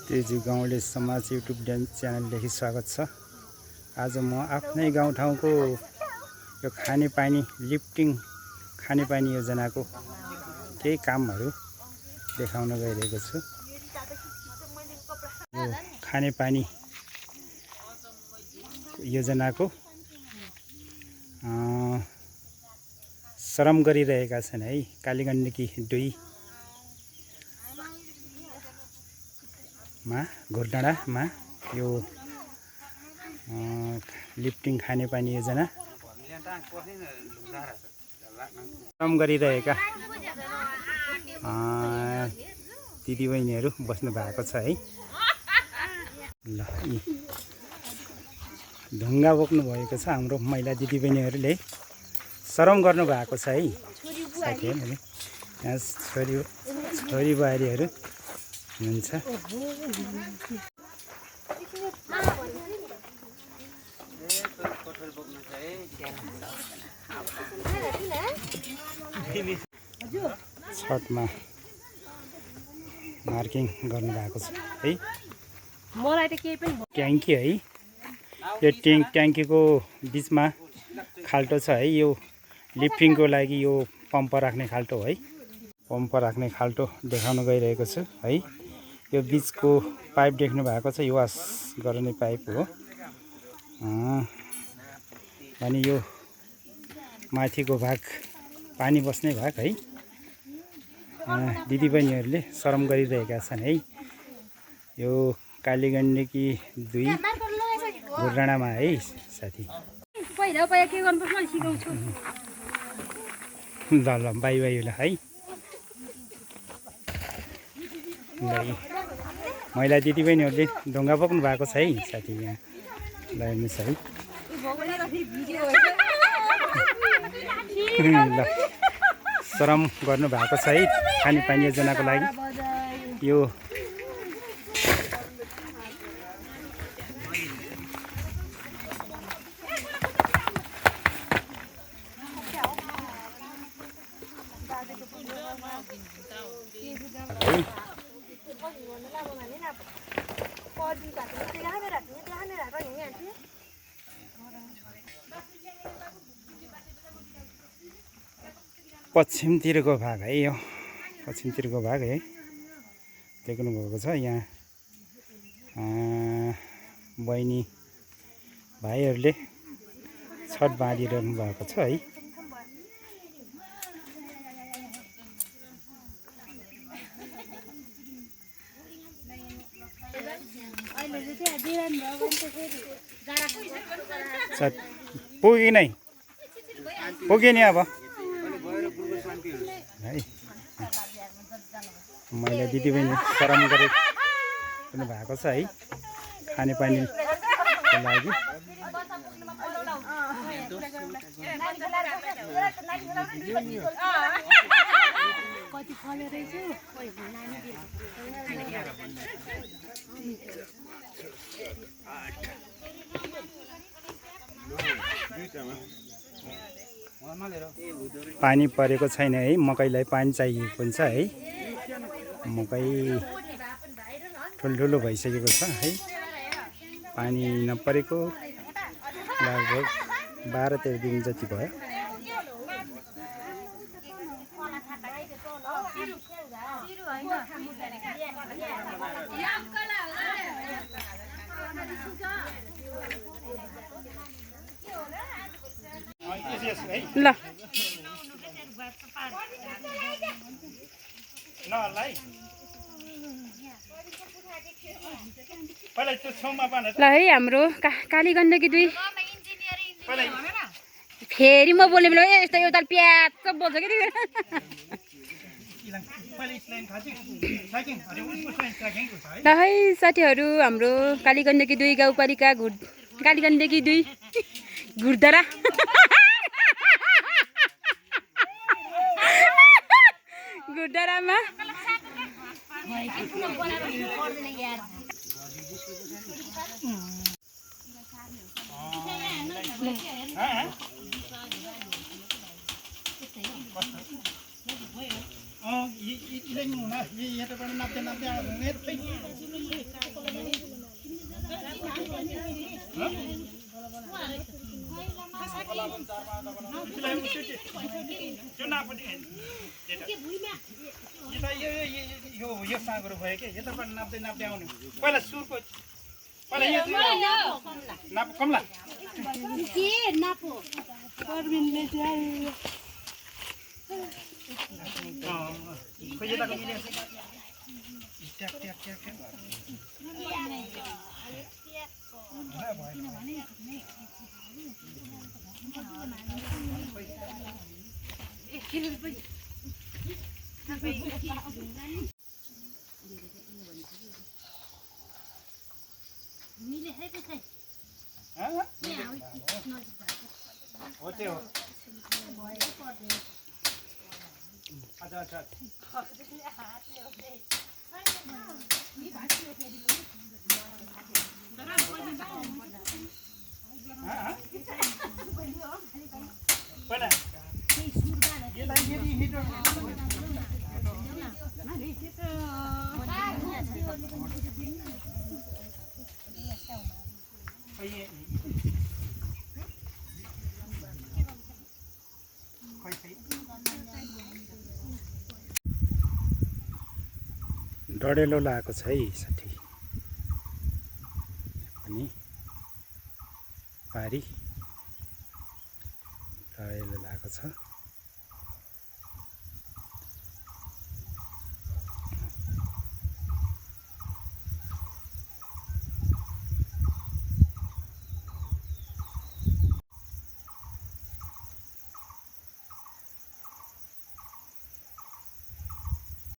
तेजी गाउँले समाज युट्युब च्यानलदेखि स्वागत छ। आज म आफ्नै गाउँठाउँको यो खानेपानी लिफ्टिङ खानेपानी योजनाको केही कामहरू देखाउन गइरहेको छु। यो खानेपानी योजनाको श्रम गरिरहेका छन् है कालीगण्डकी 2 मा घोरडाँडामा यो लिफ्टिङ खानेपानी योजना काम गरिरहेका दिदीबहिनीहरू बस्नु भएको छ है। ल यी ढुङ्गा बोक्नु भएको छ हाम्रो महिला दिदीबहिनीहरूले श्रम गर्नु भएको छ है साथीहरु। यहाँ छोरी बुहारीहरू हुन्छ। छतमा मार्किङ गर्नु भएको छ है। मलाई त केही पनि ट्याङ्की है, यो ट्याङ्कीको बिचमा खाल्टो छ है। यो लिफ्टिङको लागि यो पम्प राख्ने खाल्टो है, पम्प राख्ने खाल्टो देखाउन गइरहेको छु है। यो बिचको पाइप देख्नु भएको छ, यो वास गर्ने पाइप हो। अनि यो माथिको भाग पानी बस्ने भाग है। दिदीबहिनीहरूले श्रम गरिरहेका छन् है। यो कालीगण्डकी 2 घोरडाँडामा है साथी। पहिला के गर्नुपर्छ मैले सिकाउँछु। ल ल बाई बाई ल है। महिला दिदीबहिनीहरूले ढुङ्गा बोक्नु भएको छ है साथी। यहाँ ल हेर्नुहोस् है। ल श्रम गर्नु भएको छ है खानेपानी योजनाको लागि। यो पश्चिमतिरको भाग है, यो पश्चिमतिरको भाग है देख्नु भएको छ। यहाँ बहिनी भाइहरूले छत बाँधिरहनु भएको छ है। पुग्यो नै पुग्यो नि अब है। महिला दिदीबहिनी श्रम गरिरहनु भएको छ है खानेपानीको लागि। पानी परेको छैन है, मकैलाई पानी चाहिएको हुन्छ है। मकै ठुल्ठुलो भइसकेको छ है। पानी नपरेको लगभग 12-13 दिन जति भयो। ल ल है हाम्रो कालीगण्डकी 2 फेरि म बोल्ने बेला यस्तो एउटा प्याच बोल्छ कि ल है साथीहरू। हाम्रो कालीगण्डकी 2 गाउँपालिका कालीगण्डकी 2 घुर्डाँडा घुर्डाँडामा Ini यो साँगुरो भयो कि यताबाट नाप्दै नाप्दै आउनु पहिला सुरको पहिला यो नाप कमला के नापो परमिनले चाहिँ खोइ यताको मिले ट्याक ट्याक ट्याक ट्याक मिले है पैसा हो त्यो हो अच्छा अच्छा पहिला डढेलो लागेको छ है साठी पनि पारी डढेलो लागेको छ।